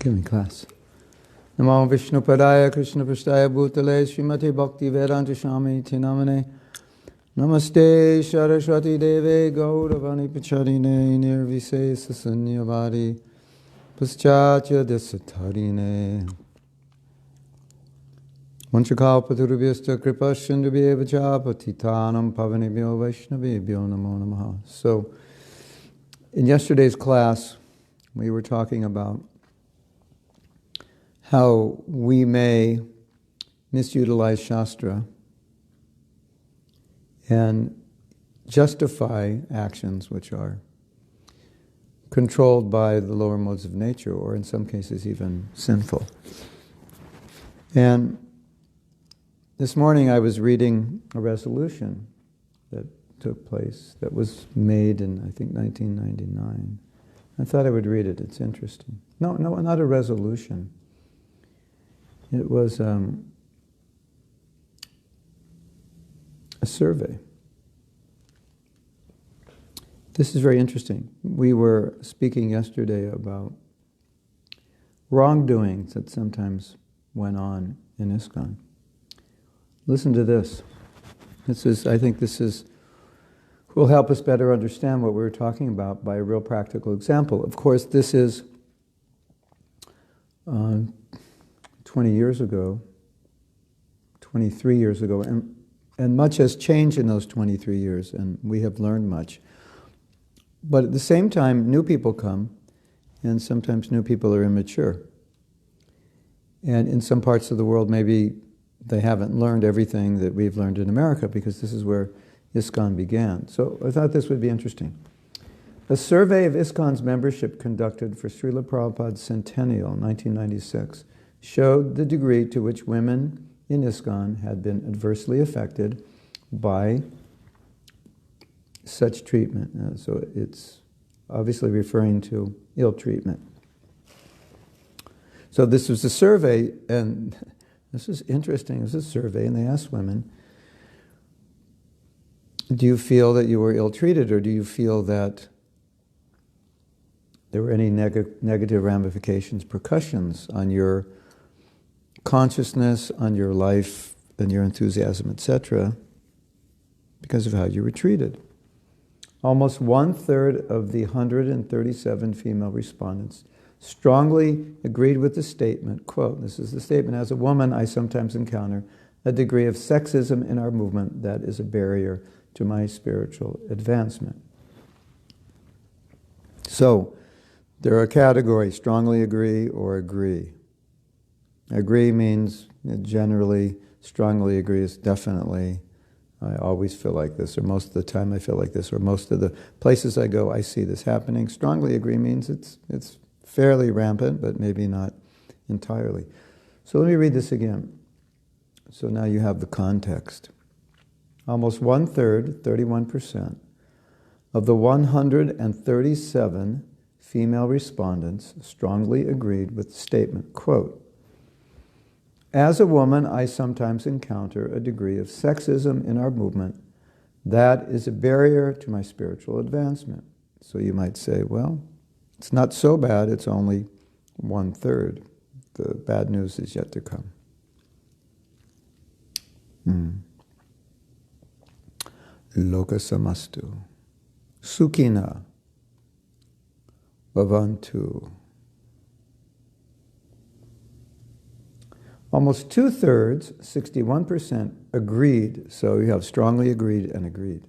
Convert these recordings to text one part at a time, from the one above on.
Give me class. Namo Vishnupadaya Krishna Prasthaya Bhutale Srimati Bhakti Vedanta Swami Tinamane Namaste Saraswati Deve Gauravani Pacharine Nirvisesa Sunyavadi Paschatya Desatarine Vanchakalpaturubhyasta Kripasindubhyeva Cha Patitanam Pavanebhyo Vaishnavebhyo Namo Namaha. So, in yesterday's class, we were talking about how we may misutilize Shastra and justify actions which are controlled by the lower modes of nature, or in some cases even sinful. And this morning I was reading a resolution that took place, that was made in, I think, 1999. I thought I would read it, it's interesting. No, not a resolution. It was a survey. This is very interesting. We were speaking yesterday about wrongdoings that sometimes went on in ISKCON. Listen to this. I think this will help us better understand what we were talking about by a real practical example. Of course, this is 20 years ago, 23 years ago, and much has changed in those 23 years, and we have learned much. But at the same time, new people come, and sometimes new people are immature. And in some parts of the world, maybe they haven't learned everything that we've learned in America, because this is where ISKCON began. So I thought this would be interesting. A survey of ISKCON's membership conducted for Srila Prabhupada's centennial, 1996, showed the degree to which women in ISKCON had been adversely affected by such treatment. So it's obviously referring to ill treatment. So this was a survey, and this is interesting. It was a survey, and they asked women, do you feel that you were ill-treated, or do you feel that there were any negative ramifications, repercussions on your consciousness, on your life, and your enthusiasm, etc., because of how you were treated? Almost 1/3 of the 137 female respondents strongly agreed with the statement, quote, this is the statement, as a woman I sometimes encounter a degree of sexism in our movement that is a barrier to my spiritual advancement. So, there are categories, strongly agree or agree. Agree means generally, strongly agree is definitely, I always feel like this, or most of the time I feel like this, or most of the places I go I see this happening. Strongly agree means it's fairly rampant, but maybe not entirely. So let me read this again. So now you have the context. Almost 1/3, 31%, of the 137 female respondents strongly agreed with the statement, quote, as a woman, I sometimes encounter a degree of sexism in our movement that is a barrier to my spiritual advancement. So you might say, well, it's not so bad, it's only 1/3. The bad news is yet to come. Lokasamastu Sukhina Bhavantu. Almost 2/3, 61%, agreed, so you have strongly agreed and agreed.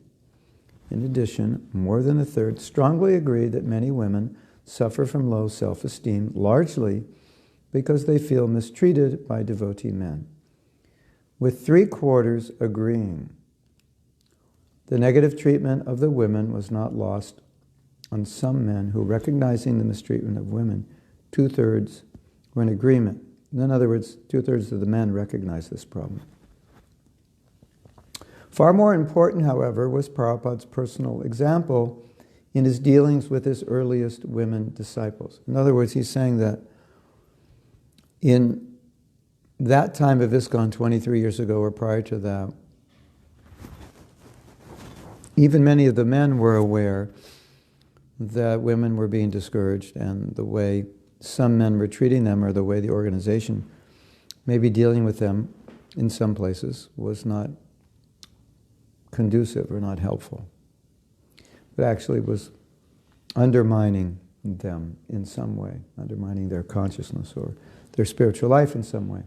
In addition, more than 1/3 strongly agreed that many women suffer from low self-esteem, largely because they feel mistreated by devotee men, with 3/4 agreeing. The negative treatment of the women was not lost on some men who, recognizing the mistreatment of women, 2/3 were in agreement. In other words, 2/3 of the men recognize this problem. Far more important, however, was Prabhupada's personal example in his dealings with his earliest women disciples. In other words, he's saying that in that time of ISKCON 23 years ago or prior to that, even many of the men were aware that women were being discouraged, and the way some men were treating them, or the way the organization may be dealing with them in some places, was not conducive or not helpful. But actually was undermining them in some way, undermining their consciousness or their spiritual life in some way.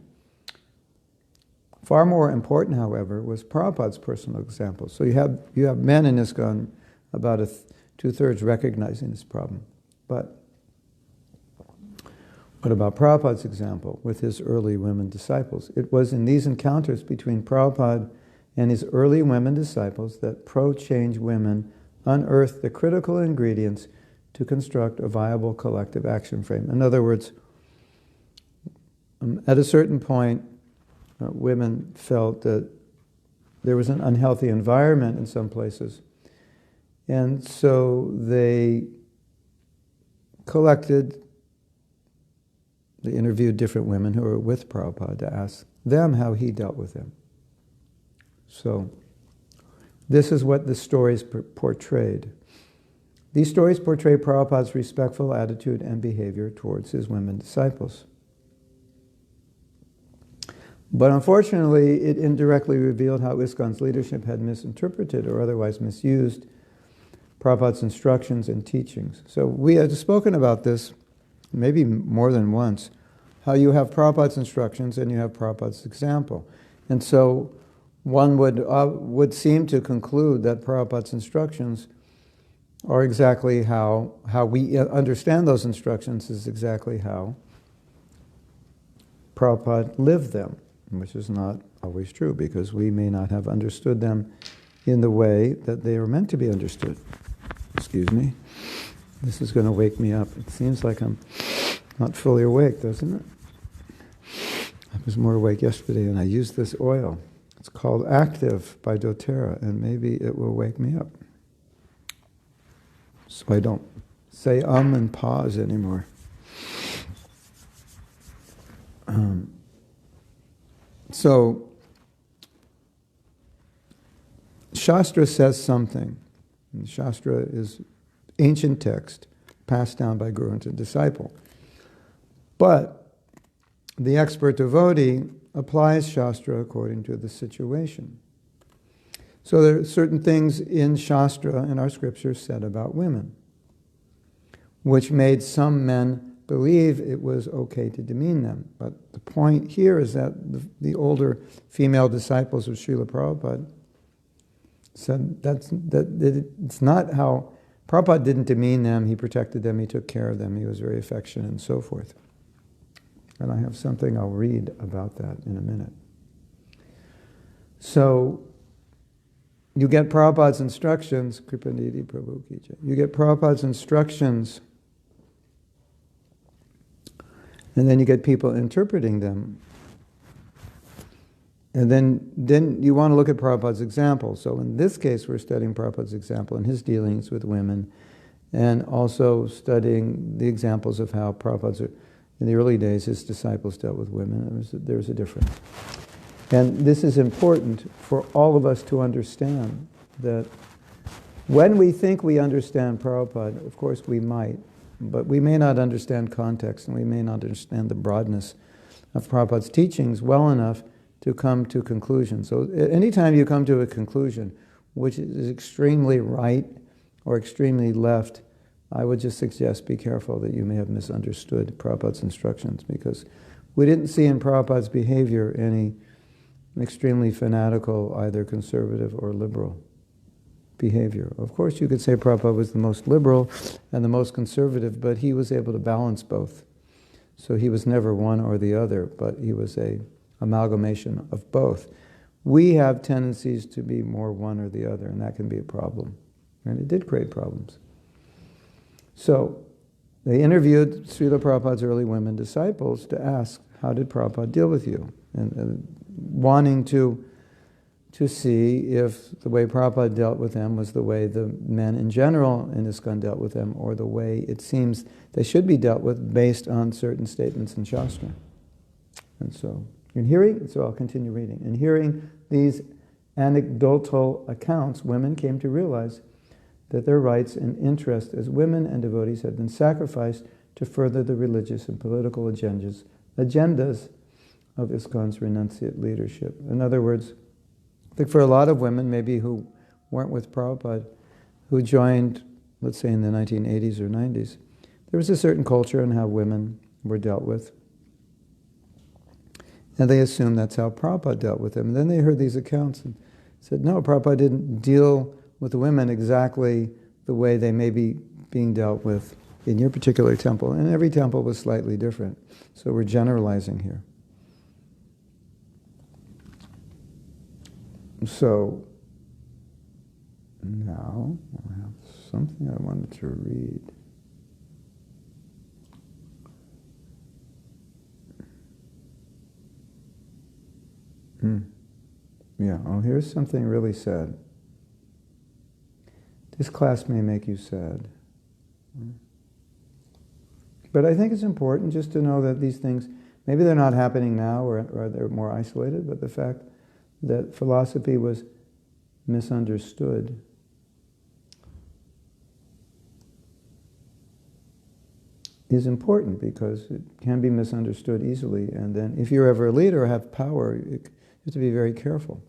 Far more important, however, was Prabhupada's personal example. So you have men in ISKCON, about 2/3 recognizing this problem. But what about Prabhupada's example with his early women disciples? It was in these encounters between Prabhupada and his early women disciples that pro-change women unearthed the critical ingredients to construct a viable collective action frame. In other words, at a certain point, women felt that there was an unhealthy environment in some places. And so they interviewed different women who were with Prabhupada to ask them how he dealt with them. So this is what the stories portrayed. These stories portray Prabhupada's respectful attitude and behavior towards his women disciples. But unfortunately, it indirectly revealed how ISKCON's leadership had misinterpreted or otherwise misused Prabhupada's instructions and teachings. So we had spoken about this maybe more than once, how you have Prabhupada's instructions and you have Prabhupada's example. And so one would seem to conclude that Prabhupada's instructions are exactly how we understand those instructions is exactly how Prabhupada lived them, which is not always true, because we may not have understood them in the way that they are meant to be understood. Excuse me. This is going to wake me up. It seems like I'm not fully awake, doesn't it? I was more awake yesterday, and I used this oil. It's called Active by doTERRA, and maybe it will wake me up. So I don't say and pause anymore. So, Shastra says something. And Shastra is ancient text passed down by guru to disciple. But the expert devotee applies Shastra according to the situation. So there are certain things in Shastra, in our scriptures, said about women, which made some men believe it was okay to demean them. But the point here is that the older female disciples of Srila Prabhupada said that it's not how... Prabhupada didn't demean them, he protected them, he took care of them, he was very affectionate and so forth. And I have something I'll read about that in a minute. So, you get Prabhupada's instructions, Kripanidhi Prabhu Ki Jai. You get Prabhupada's instructions, and then you get people interpreting them. And then you want to look at Prabhupada's example. So in this case, we're studying Prabhupada's example and his dealings with women, and also studying the examples of how Prabhupada, in the early days, his disciples dealt with women. There's a difference. And this is important for all of us to understand, that when we think we understand Prabhupada, of course we might, but we may not understand context, and we may not understand the broadness of Prabhupada's teachings well enough to come to conclusions. So anytime you come to a conclusion which is extremely right or extremely left, I would just suggest be careful that you may have misunderstood Prabhupada's instructions, because we didn't see in Prabhupada's behavior any extremely fanatical, either conservative or liberal behavior. Of course, you could say Prabhupada was the most liberal and the most conservative, but he was able to balance both. So he was never one or the other, but he was an amalgamation of both. We have tendencies to be more one or the other, and that can be a problem. And it did create problems. So they interviewed Srila Prabhupada's early women disciples to ask, how did Prabhupada deal with you? And wanting to see if the way Prabhupada dealt with them was the way the men in general in ISKCON dealt with them, or the way it seems they should be dealt with based on certain statements in Shastra. And so, I'll continue reading. In hearing these anecdotal accounts, women came to realize that their rights and interest as women and devotees had been sacrificed to further the religious and political agendas of ISKCON's renunciate leadership. In other words, I think for a lot of women, maybe who weren't with Prabhupada, who joined, let's say in the 1980s or 90s, there was a certain culture on how women were dealt with. And they assumed that's how Prabhupada dealt with them. And then they heard these accounts and said, no, Prabhupada didn't deal with the women exactly the way they may be being dealt with in your particular temple. And every temple was slightly different. So we're generalizing here. So now I have something I wanted to read. Yeah, oh, here's something really sad. This class may make you sad. But I think it's important just to know that these things, maybe they're not happening now or they're more isolated, but the fact that philosophy was misunderstood is important because it can be misunderstood easily. And then if you're ever a leader or have power, you have to be very careful.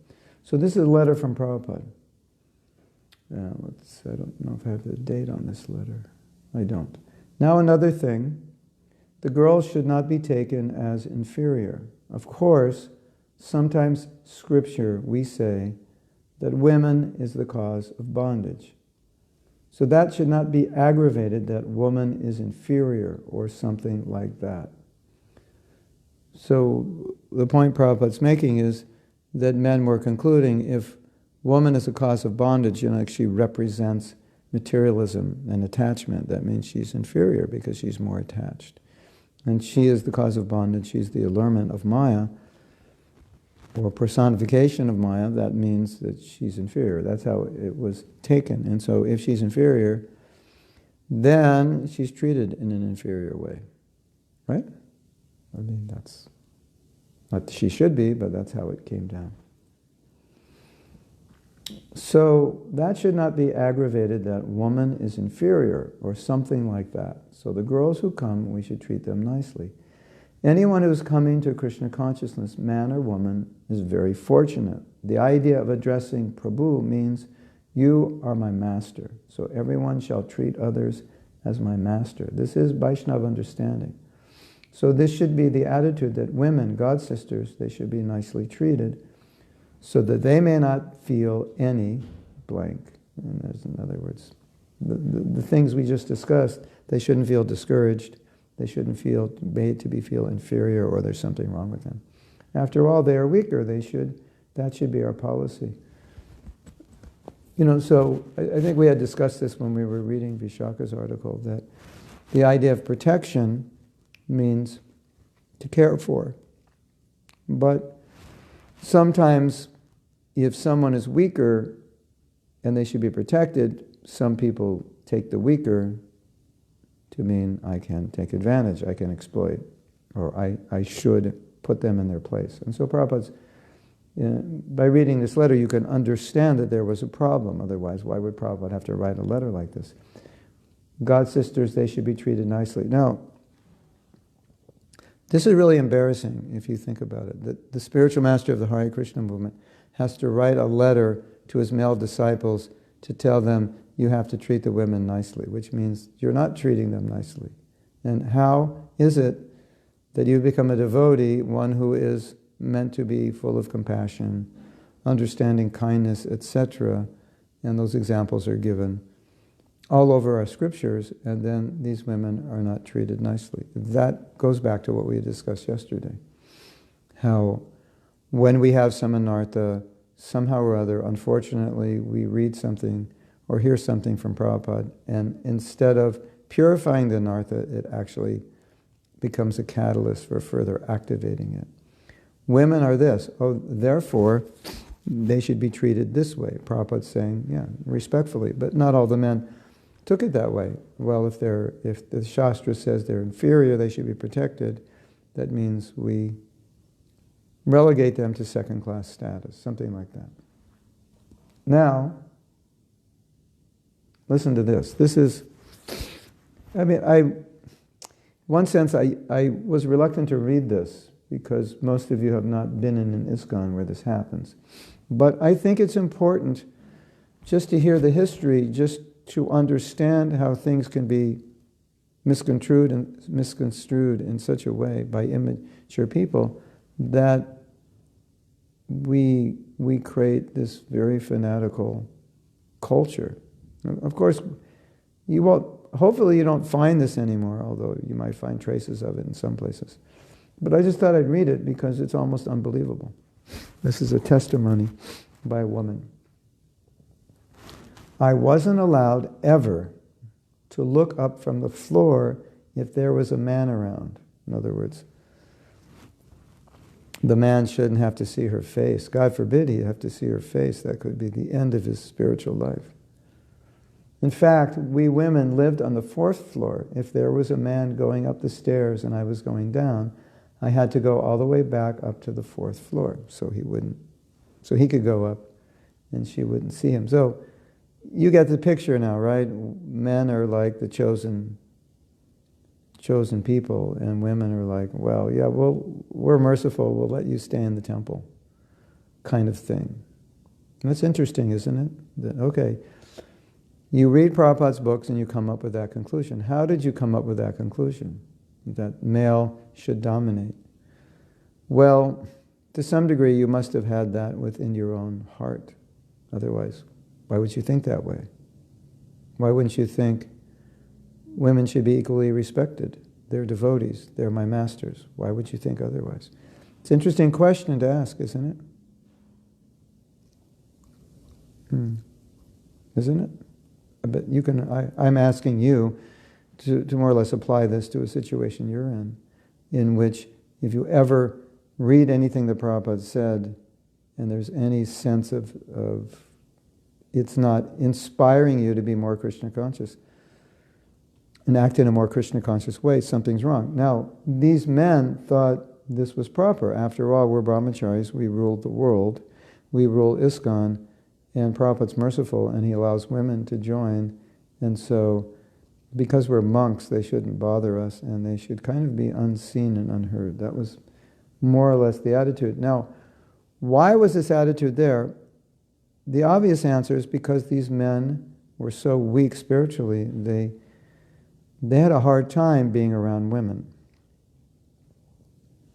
So this is a letter from Prabhupada. I don't know if I have the date on this letter. I don't. Now another thing, the girls should not be taken as inferior. Of course, sometimes scripture we say that women is the cause of bondage. So that should not be aggravated that woman is inferior or something like that. So the point Prabhupada's making is that men were concluding if woman is a cause of bondage, like she represents materialism and attachment, that means she's inferior because she's more attached. And she is the cause of bondage, she's the allurement of Maya, or personification of Maya, that means that she's inferior. That's how it was taken. And so if she's inferior, then she's treated in an inferior way. Right? I mean, that's not she should be, but that's how it came down. So that should not be aggravated that woman is inferior or something like that. So the girls who come, we should treat them nicely. Anyone who's coming to Krishna consciousness, man or woman, is very fortunate. The idea of addressing Prabhu means, you are my master, so everyone shall treat others as my master. This is Vaiṣṇava understanding. So this should be the attitude that women, Godsisters, they should be nicely treated, so that they may not feel any blank. And there's, in other words, the things we just discussed, they shouldn't feel discouraged. They shouldn't feel made to feel inferior or there's something wrong with them. After all, they are weaker. That should be our policy. So I think we had discussed this when we were reading Vishaka's article, that the idea of protection means to care for. But sometimes if someone is weaker and they should be protected, some people take the weaker to mean I can take advantage, I can exploit, or I should put them in their place. And so Prabhupada's, by reading this letter, you can understand that there was a problem. Otherwise, why would Prabhupada have to write a letter like this? Godsisters, they should be treated nicely. Now, this is really embarrassing if you think about it. The spiritual master of the Hare Krishna movement has to write a letter to his male disciples to tell them, you have to treat the women nicely, which means you're not treating them nicely. And how is it that you become a devotee, one who is meant to be full of compassion, understanding kindness, etc., and those examples are given all over our scriptures, and then these women are not treated nicely. That goes back to what we discussed yesterday. How when we have some anartha, somehow or other, unfortunately, we read something or hear something from Prabhupada, and instead of purifying the anartha, it actually becomes a catalyst for further activating it. Women are this, therefore, they should be treated this way. Prabhupada's saying, yeah, respectfully, but not all the men took it that way. Well, if the Shastra says they're inferior, they should be protected, that means we relegate them to second-class status, something like that. Now, listen to this. This is, one sense, I was reluctant to read this because most of you have not been in an ISKCON where this happens. But I think it's important just to hear the history, just to understand how things can be misconstrued in such a way by immature people that we create this very fanatical culture. Of course, you won't. Hopefully you don't find this anymore, although you might find traces of it in some places. But I just thought I'd read it because it's almost unbelievable. This is a testimony by a woman. I wasn't allowed ever to look up from the floor if there was a man around. In other words, the man shouldn't have to see her face. God forbid he'd have to see her face. That could be the end of his spiritual life. In fact, we women lived on the 4th floor. If there was a man going up the stairs and I was going down, I had to go all the way back up to the 4th floor so he could go up and she wouldn't see him. So you get the picture now, right? Men are like the chosen people, and women are like, well, yeah, we're merciful, we'll let you stay in the temple, kind of thing. And that's interesting, isn't it? That, okay, you read Prabhupada's books and you come up with that conclusion. How did you come up with that conclusion? That male should dominate? Well, to some degree you must have had that within your own heart. Otherwise, why would you think that way? Why wouldn't you think women should be equally respected? They're devotees, they're my masters. Why would you think otherwise? It's an interesting question to ask, isn't it? Isn't it? But I'm asking you to more or less apply this to a situation you're in which if you ever read anything that Prabhupada said and there's any sense of it's not inspiring you to be more Krishna conscious and act in a more Krishna conscious way, something's wrong. Now, these men thought this was proper. After all, we're brahmacharis, we ruled the world, we rule ISKCON, and Prabhupada's merciful and he allows women to join, and so because we're monks they shouldn't bother us and they should kind of be unseen and unheard. That was more or less the attitude. Now, why was this attitude there? The obvious answer is because these men were so weak spiritually, they had a hard time being around women.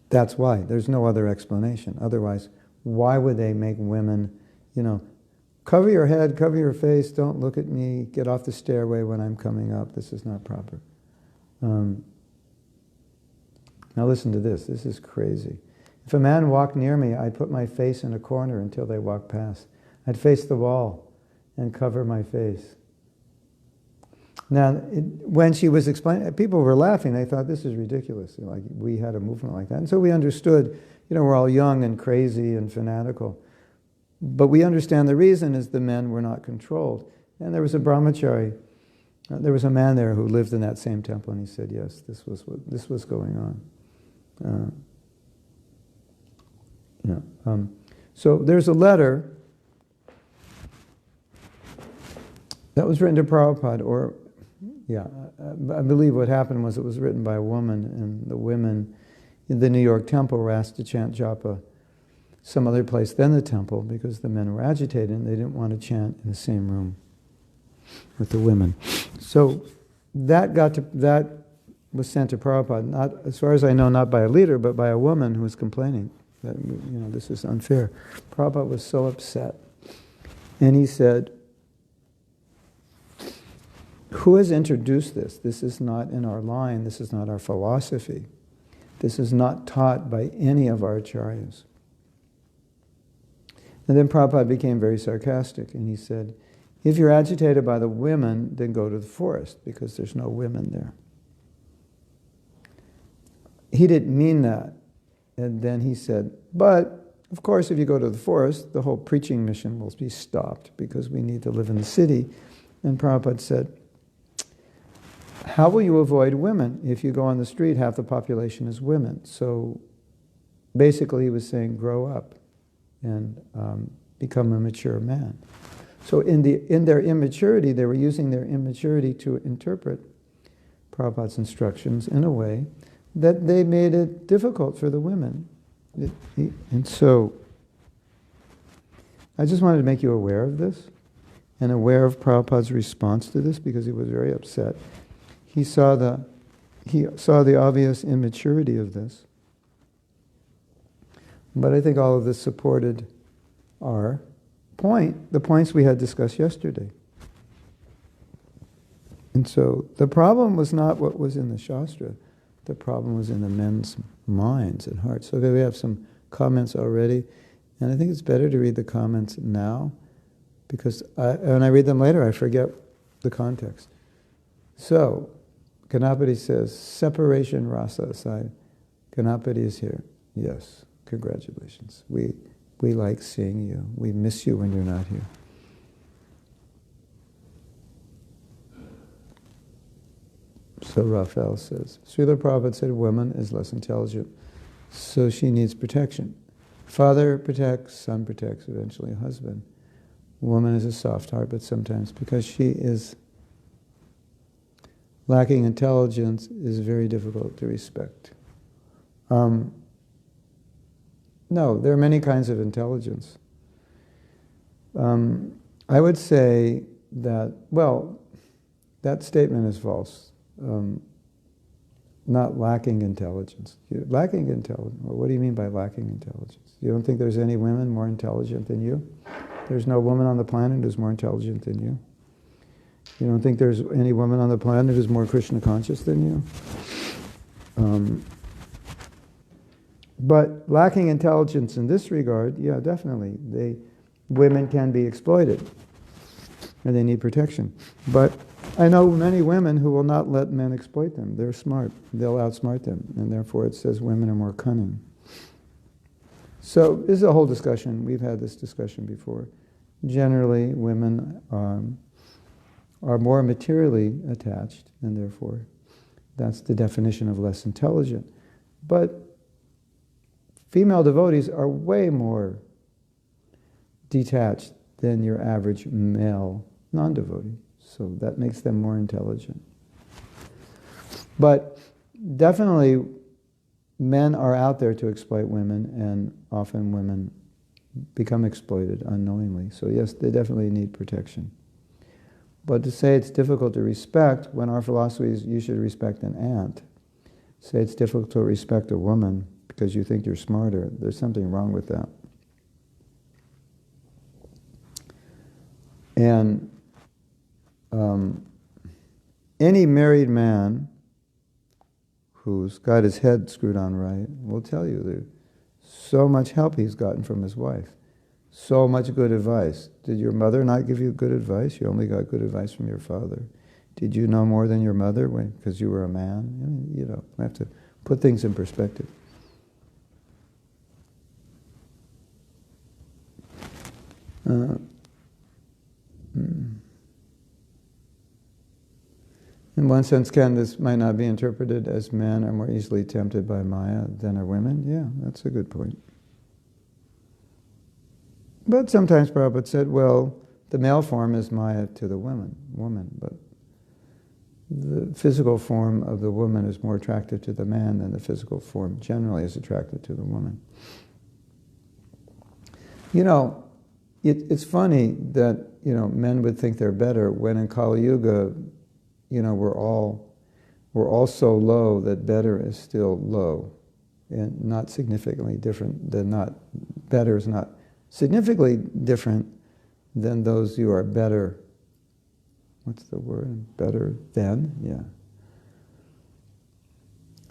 That's why. There's no other explanation. Otherwise, why would they make women, cover your head, cover your face, don't look at me, get off the stairway when I'm coming up, this is not proper. Now listen to this is crazy. If a man walked near me, I'd put my face in a corner until they walked past. I'd face the wall and cover my face. Now, when she was explaining, people were laughing, they thought this is ridiculous, like we had a movement like that. And so we understood, we're all young and crazy and fanatical. But we understand the reason is the men were not controlled. And there was a brahmachari, there was a man there who lived in that same temple, and he said, yes, this was going on. So there's a letter that was written to Prabhupada, I believe what happened was it was written by a woman, and the women in the New York temple were asked to chant japa some other place than the temple because the men were agitated and they didn't want to chant in the same room with the women. So that was sent to Prabhupada, not, as far as I know, not by a leader, but by a woman who was complaining that this is unfair. Prabhupada was so upset. And he said, who has introduced this? This is not in our line, this is not our philosophy. This is not taught by any of our acharyas. And then Prabhupada became very sarcastic, and he said, if you're agitated by the women, then go to the forest, because there's no women there. He didn't mean that. And then he said, but, of course, if you go to the forest, the whole preaching mission will be stopped, because we need to live in the city. And Prabhupada said, how will you avoid women? If you go on the street, half the population is women. So basically he was saying, grow up and become a mature man. So in their immaturity, they were using their immaturity to interpret Prabhupada's instructions in a way that they made it difficult for the women. And so, I just wanted to make you aware of this, and aware of Prabhupada's response to this, because he was very upset. He saw the obvious immaturity of this. But I think all of this supported our point, the points we had discussed yesterday. And so the problem was not what was in the Shastra, the problem was in the men's minds and hearts. So we have some comments already, and I think it's better to read the comments now, because when I read them later, I forget the context. So, Ganapati says, separation rasa aside, Ganapati is here. Yes, congratulations. We like seeing you. We miss you when you're not here. So Raphael says, Srila Prabhupada said woman is less intelligent, so she needs protection. Father protects, son protects, eventually husband. Woman is a soft heart, but sometimes because she is lacking intelligence, is very difficult to respect. No, there are many kinds of intelligence. I would say that, well, that statement is false. Not lacking intelligence. Lacking intelligence. Well, what do you mean by lacking intelligence? You don't think there's any women more intelligent than you? There's no woman on the planet who's more intelligent than you? You don't think there's any woman on the planet who's more Krishna conscious than you? But lacking intelligence in this regard, yeah, definitely. Women can be exploited, and they need protection. But I know many women who will not let men exploit them. They're smart. They'll outsmart them, and therefore it says women are more cunning. So this is a whole discussion. We've had this discussion before. Generally, women are more materially attached, and therefore that's the definition of less intelligent. But female devotees are way more detached than your average male non-devotee. So that makes them more intelligent. But definitely men are out there to exploit women, and often women become exploited unknowingly. So yes, they definitely need protection. But to say it's difficult to respect, when our philosophy is you should respect an ant, say it's difficult to respect a woman because you think you're smarter, there's something wrong with that. And any married man who's got his head screwed on right will tell you there's so much help he's gotten from his wife, so much good advice. Did your mother not give you good advice? You only got good advice from your father. Did you know more than your mother because you were a man? I mean, you know, we have to put things in perspective. In one sense, this might not be interpreted as men are more easily tempted by Maya than are women? Yeah, that's a good point. But sometimes Prabhupada said, well, the male form is Maya to the woman, but the physical form of the woman is more attractive to the man than the physical form generally is attractive to the woman. You know, it's funny that, you know, men would think they're better when in Kali Yuga, you know, we're all so low that better is still low, and not significantly different than not. Better is not significantly different than those who are better. What's the word? Better than? Yeah.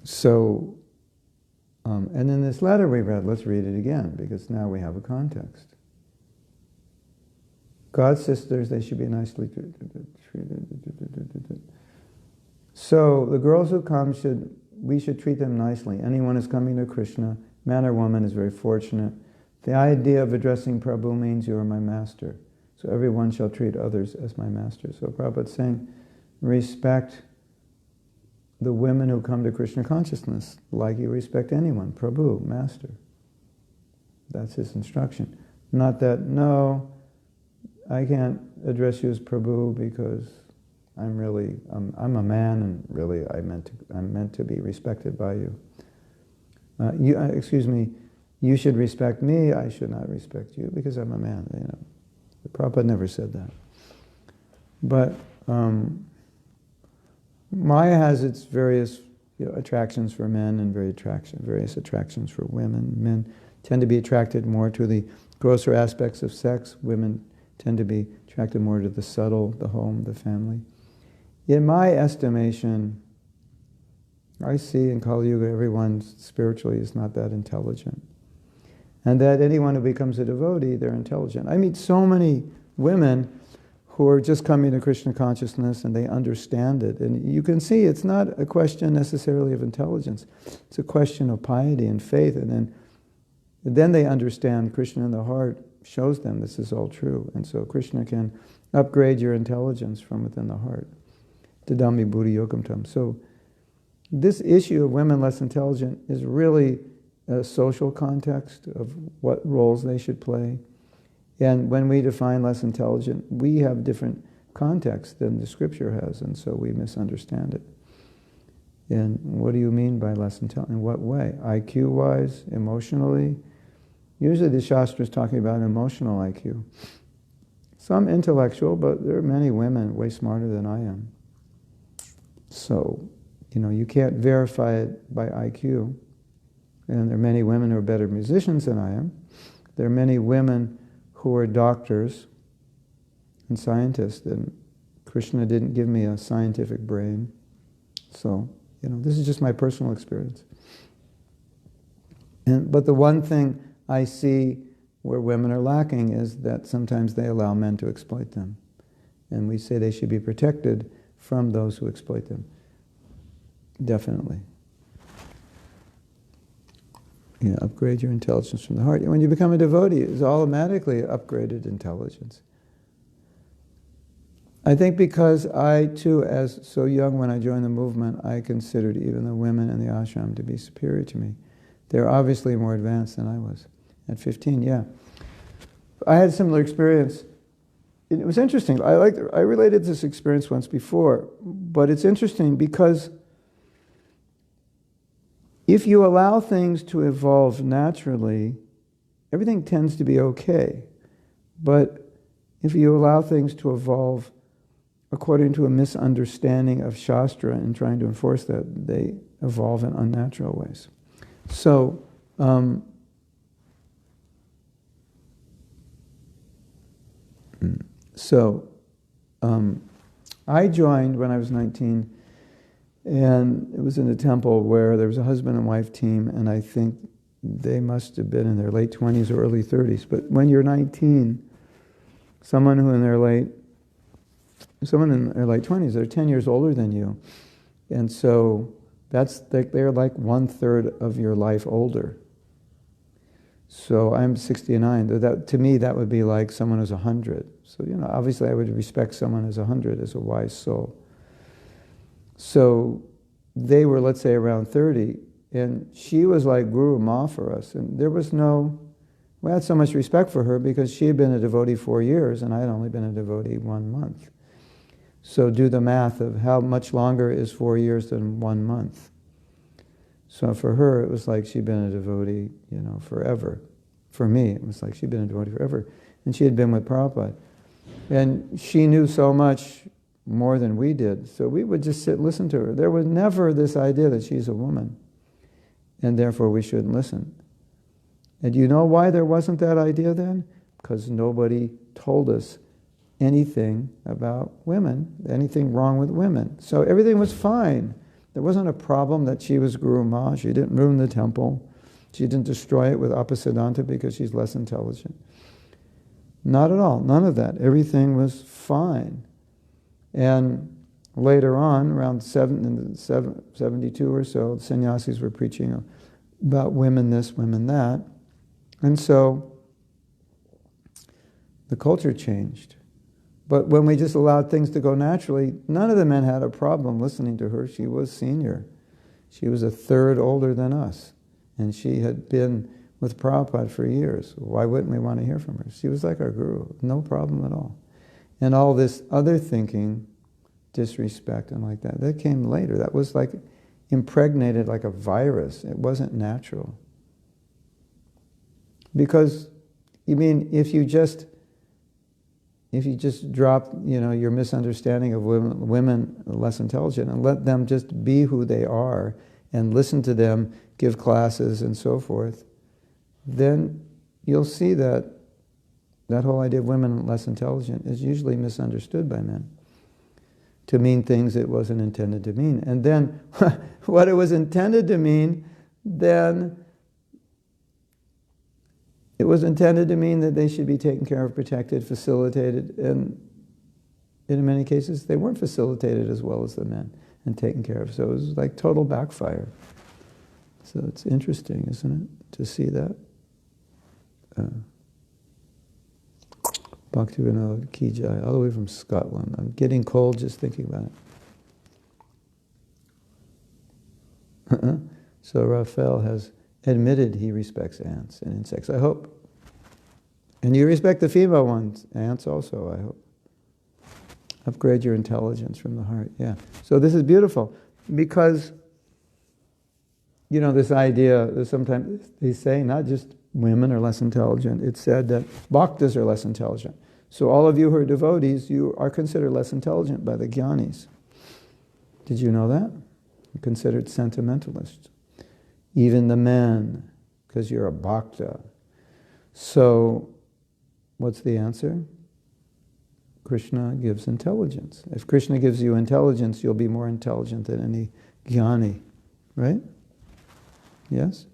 So, and in this letter we read, let's read it again, because now we have a context. Godsisters, they should be nicely treated. So the girls who come we should treat them nicely. Anyone who's coming to Kṛṣṇa, man or woman, is very fortunate. The idea of addressing Prabhu means you are my master. So everyone shall treat others as my master. So Prabhupada's saying, respect the women who come to Krishna consciousness like you respect anyone. Prabhu, master. That's his instruction. Not that, no, I can't address you as Prabhu because I'm a man, and really I'm meant to be respected by you. Excuse me, you should respect me, I should not respect you because I'm a man, you know. The Prabhupada never said that. But Maya has its various attractions for men and various attractions for women. Men tend to be attracted more to the grosser aspects of sex. Women tend to be attracted more to the subtle, the home, the family. In my estimation, I see in Kali Yuga everyone spiritually is not that intelligent. And that anyone who becomes a devotee, they're intelligent. I meet so many women who are just coming to Krishna consciousness and they understand it. And you can see it's not a question necessarily of intelligence. It's a question of piety and faith. And then they understand Krishna in the heart shows them this is all true. And so Krishna can upgrade your intelligence from within the heart. Tadami buddhi yogam tam. So this issue of women less intelligent is really a social context of what roles they should play. And when we define less intelligent, we have different context than the scripture has, and so we misunderstand it. And what do you mean by less intelligent? In what way? IQ-wise, emotionally? Usually the Shastra is talking about emotional IQ. Some intellectual, but there are many women way smarter than I am. So, you can't verify it by IQ. And there are many women who are better musicians than I am. There are many women who are doctors and scientists, and Krishna didn't give me a scientific brain. So, this is just my personal experience. But the one thing I see where women are lacking is that sometimes they allow men to exploit them. And we say they should be protected from those who exploit them. Definitely. Upgrade your intelligence from the heart. When you become a devotee, it's automatically upgraded intelligence. I think because I, too, as so young when I joined the movement, I considered even the women in the ashram to be superior to me. They're obviously more advanced than I was. At 15, yeah. I had a similar experience. It was interesting. I related this experience once before, but it's interesting because if you allow things to evolve naturally, everything tends to be okay. But if you allow things to evolve according to a misunderstanding of Shastra and trying to enforce that, they evolve in unnatural ways. So, I joined when I was 19, and it was in a temple where there was a husband and wife team, and I think they must have been in their late 20s or early 30s. But when you're 19, someone in their late 20s, they're 10 years older than you. And so they're like 1/3 of your life older. So I'm 69. To me, that would be like someone who's 100. So, obviously I would respect someone who's 100 as a wise soul. So they were, let's say, around 30, and she was like Guru Ma for us. And we had so much respect for her because she had been a devotee 4 years, and I had only been a devotee 1 month. So do the math of how much longer is 4 years than 1 month. So for her, it was like she'd been a devotee, forever. For me, it was like she'd been a devotee forever. And she had been with Prabhupada. And she knew so much more than we did. So we would just sit and listen to her. There was never this idea that she's a woman, and therefore we shouldn't listen. And you know why there wasn't that idea then? Because nobody told us anything about women, anything wrong with women. So everything was fine. There wasn't a problem that she was Guru Ma. She didn't ruin the temple. She didn't destroy it with Apasiddhanta because she's less intelligent. Not at all. None of that. Everything was fine. And later on, around 72 or so, the sannyasis were preaching about women this, women that. And so the culture changed. But when we just allowed things to go naturally, none of the men had a problem listening to her. She was senior. She was 1/3 older than us. And she had been with Prabhupada for years. Why wouldn't we want to hear from her? She was like our guru. No problem at all. And all this other thinking disrespect and like that. That came later. That was like impregnated like a virus. It wasn't natural. Because, you mean, if you just drop, your misunderstanding of women less intelligent and let them just be who they are and listen to them, give classes and so forth, then you'll see that whole idea of women less intelligent is usually misunderstood by men to mean things it wasn't intended to mean. And then what it was intended to mean, then it was intended to mean that they should be taken care of, protected, facilitated, and in many cases they weren't facilitated as well as the men and taken care of. So it was like total backfire. So it's interesting, isn't it, to see that? Bhaktivinoda Kijai, all the way from Scotland. I'm getting cold just thinking about it. So Raphael has admitted he respects ants and insects, I hope. And you respect the female ones, ants also, I hope. Upgrade your intelligence from the heart, yeah. So this is beautiful, because, this idea, that sometimes they say not just women are less intelligent, it's said that bhaktas are less intelligent. So all of you who are devotees, you are considered less intelligent by the jnanis. Did you know that? You're considered sentimentalists. Even the men, because you're a bhakta. So, what's the answer? Kṛṣṇa gives intelligence. If Kṛṣṇa gives you intelligence, you'll be more intelligent than any jnani. Right? Yes?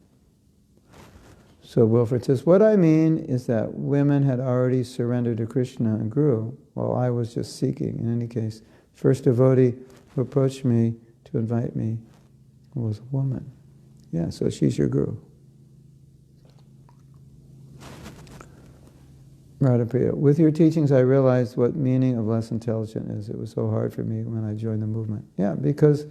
So Wilfred says, what I mean is that women had already surrendered to Kṛṣṇa and grew, while I was just seeking. In any case, first devotee who approached me to invite me was a woman. Yeah, so she's your guru. Radhapriya, with your teachings I realized what meaning of less intelligent is. It was so hard for me when I joined the movement. Yeah, because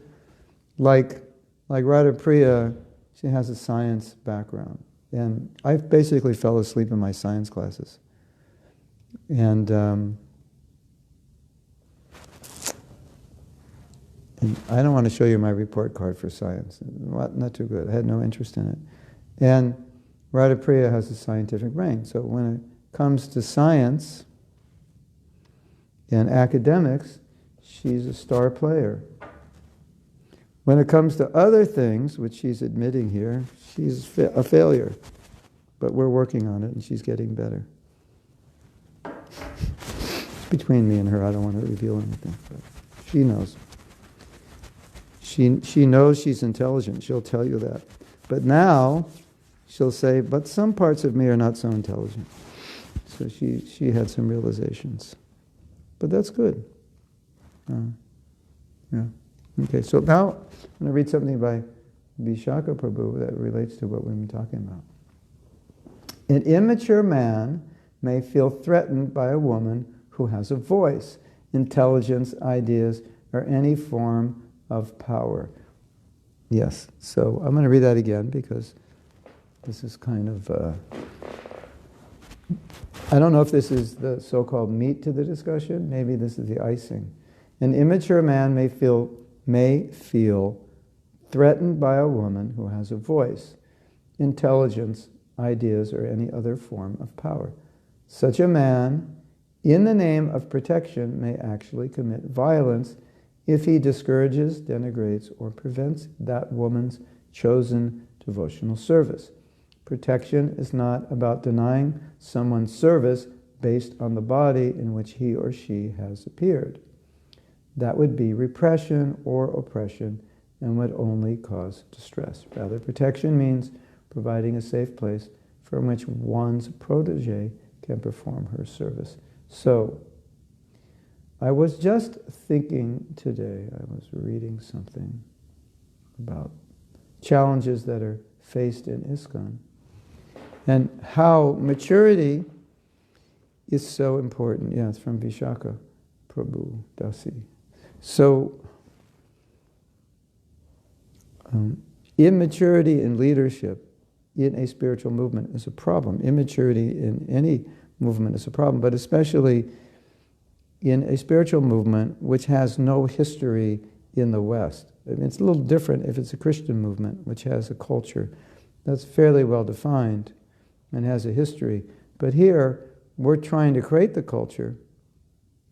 like Radhapriya, she has a science background. And I basically fell asleep in my science classes. And I don't want to show you my report card for science. Not too good. I had no interest in it. And Radhapriya has a scientific brain. So when it comes to science and academics, she's a star player. When it comes to other things, which she's admitting here, she's a failure. But we're working on it, and she's getting better. It's between me and her. I don't want to reveal anything. But she knows. She knows she's intelligent. She'll tell you that. But now, she'll say, but some parts of me are not so intelligent. So she had some realizations. But that's good. Yeah. Okay, so now I'm going to read something by Vaiṣṇava Prabhu that relates to what we've been talking about. An immature man may feel threatened by a woman who has a voice, intelligence, ideas, or any form of power. Yes, so I'm going to read that again because this is kind of... I don't know if this is the so-called meat to the discussion. Maybe this is the icing. An immature man may feel threatened by a woman who has a voice, intelligence, ideas, or any other form of power. Such a man, in the name of protection, may actually commit violence if he discourages, denigrates, or prevents that woman's chosen devotional service. Protection is not about denying someone's service based on the body in which he or she has appeared. That would be repression or oppression and would only cause distress. Rather, protection means providing a safe place from which one's protege can perform her service. So, I was just thinking today, I was reading something about challenges that are faced in ISKCON and how maturity is so important. Yeah, it's from Vishaka Prabhu Dasi. So, immaturity in leadership in a spiritual movement is a problem. Immaturity in any movement is a problem, but especially in a spiritual movement which has no history in the West. I mean, it's a little different if it's a Christian movement which has a culture that's fairly well defined and has a history. But here, we're trying to create the culture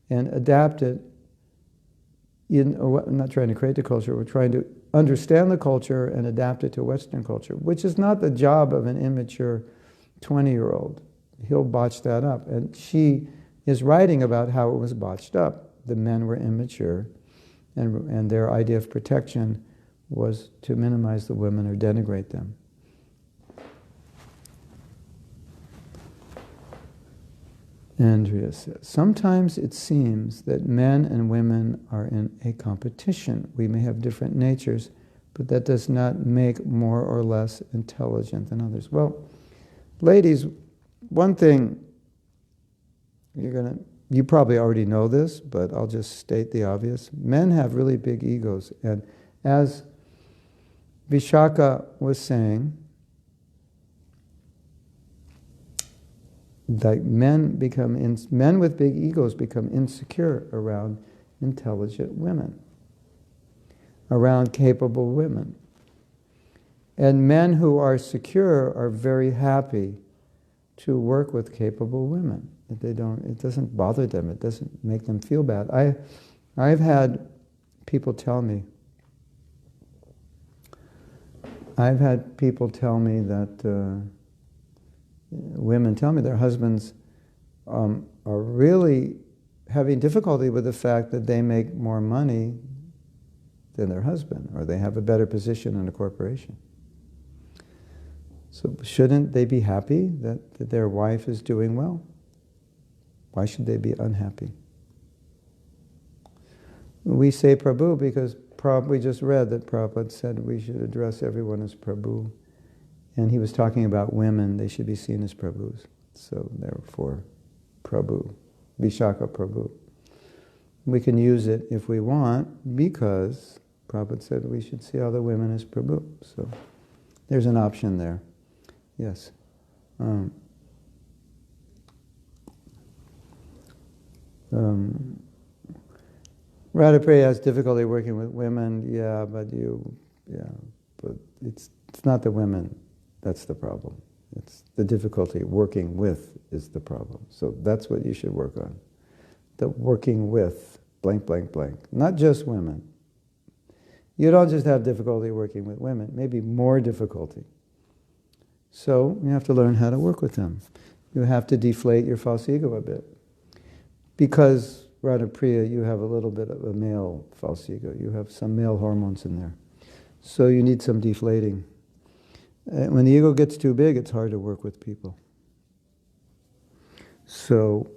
and adapt it not trying to create the culture, we're trying to understand the culture and adapt it to Western culture, which is not the job of an immature 20-year-old. He'll botch that up. And she is writing about how it was botched up. The men were immature, and their idea of protection was to minimize the women or denigrate them. Andrea says, sometimes it seems that men and women are in a competition. We may have different natures, but that does not make more or less intelligent than others. Well, ladies, one thing, you probably already know this, but I'll just state the obvious. Men have really big egos, and as Vishaka was saying, like men with big egos become insecure around intelligent women, around capable women. And men who are secure are very happy to work with capable women. It doesn't bother them, it doesn't make them feel bad. I've had people tell me that women tell me their husbands are really having difficulty with the fact that they make more money than their husband, or they have a better position in a corporation. So shouldn't they be happy that their wife is doing well? Why should they be unhappy? We say Prabhu because we just read that Prabhupada said we should address everyone as Prabhu. And he was talking about women, they should be seen as Prabhus. So therefore, Prabhu, Vishaka Prabhu. We can use it if we want, because Prabhupada said we should see all the women as Prabhu. So there's an option there. Yes. Radhapriya has difficulty working with women, but it's not the women. That's the problem. It's the difficulty working with is the problem. So that's what you should work on. The working with blank, blank, blank. Not just women. You don't just have difficulty working with women, maybe more difficulty. So you have to learn how to work with them. You have to deflate your false ego a bit. Because, Radhapriya, you have a little bit of a male false ego. You have some male hormones in there. So you need some deflating. When the ego gets too big, it's hard to work with people. So,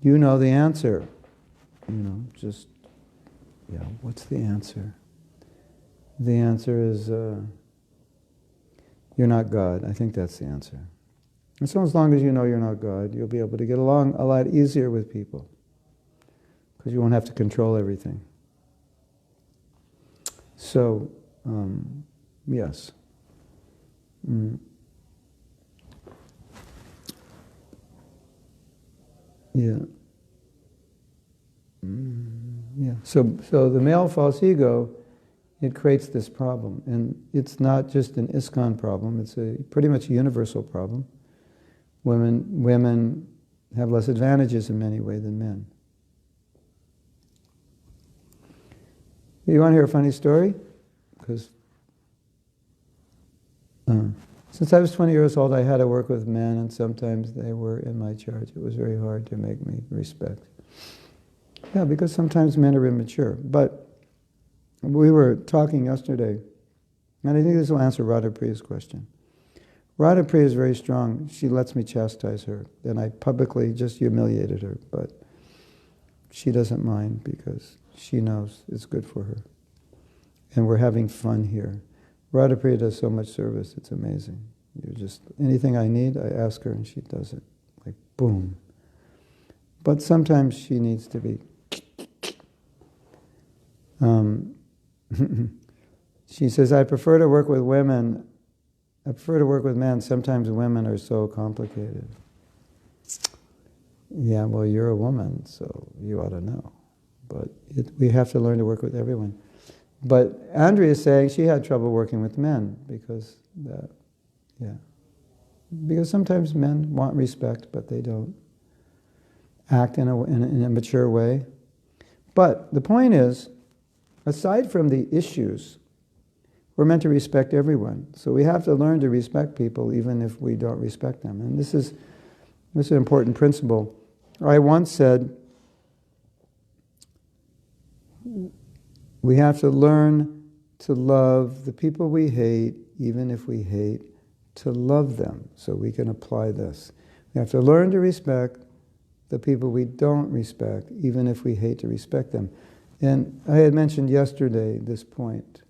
you know the answer. What's the answer? The answer is, you're not God. I think that's the answer. And so as long as you know you're not God, you'll be able to get along a lot easier with people. Because you won't have to control everything. So, yes. Yeah. Yeah. So the male false ego, it creates this problem. And it's not just an ISKCON problem, it's a pretty much a universal problem. Women have less advantages in many ways than men. You want to hear a funny story? Because since I was 20 years old, I had to work with men, and sometimes they were in my charge. It was very hard to make me respect. Yeah, because sometimes men are immature. But we were talking yesterday, and I think this will answer Radhapriya's question. Radhapriya is very strong. She lets me chastise her, and I publicly just humiliated her, but she doesn't mind because she knows it's good for her. And we're having fun here. Radhapriya does so much service, it's amazing. Anything I need, I ask her and she does it. Like, boom. But sometimes she needs to be... She says, I prefer to work with women. I prefer to work with men. Sometimes women are so complicated. yeah, well, you're a woman, so you ought to know. But we have to learn to work with everyone. But Andrea is saying she had trouble working with men because sometimes men want respect, but they don't act in an immature way. But the point is, aside from the issues, we're meant to respect everyone. So we have to learn to respect people even if we don't respect them. And this is an important principle. I once said, we have to learn to love the people we hate, even if we hate to love them. So we can apply this. We have to learn to respect the people we don't respect, even if we hate to respect them. And I had mentioned yesterday this point,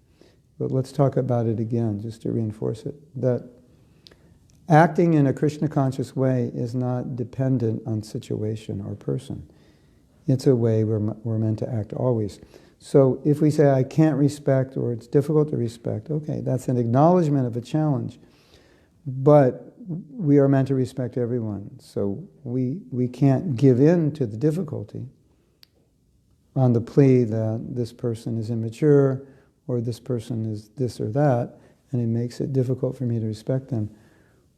but let's talk about it again, just to reinforce it, that acting in a Krishna conscious way is not dependent on situation or person. It's a way we're meant to act always. So if we say, I can't respect, or it's difficult to respect, okay, that's an acknowledgement of a challenge. But we are meant to respect everyone. So we can't give in to the difficulty on the plea that this person is immature, or this person is this or that, and it makes it difficult for me to respect them.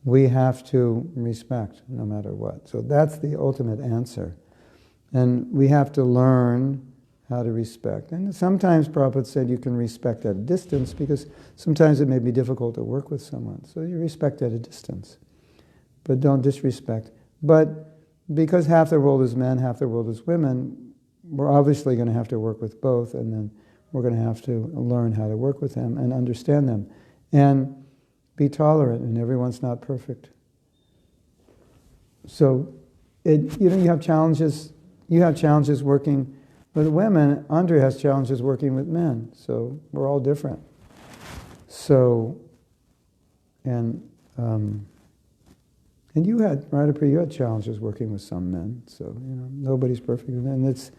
We have to respect no matter what. So that's the ultimate answer. And we have to learn how to respect. And sometimes Prabhupada said you can respect at a distance because sometimes it may be difficult to work with someone. So you respect at a distance. But don't disrespect. But because half the world is men, half the world is women, we're obviously going to have to work with both, and then we're going to have to learn how to work with them and understand them. And be tolerant, and everyone's not perfect. So, you have challenges. You have challenges working with women. Andre has challenges working with men. So we're all different. So, and you had, Radha, you had challenges working with some men. So nobody's perfect, and it's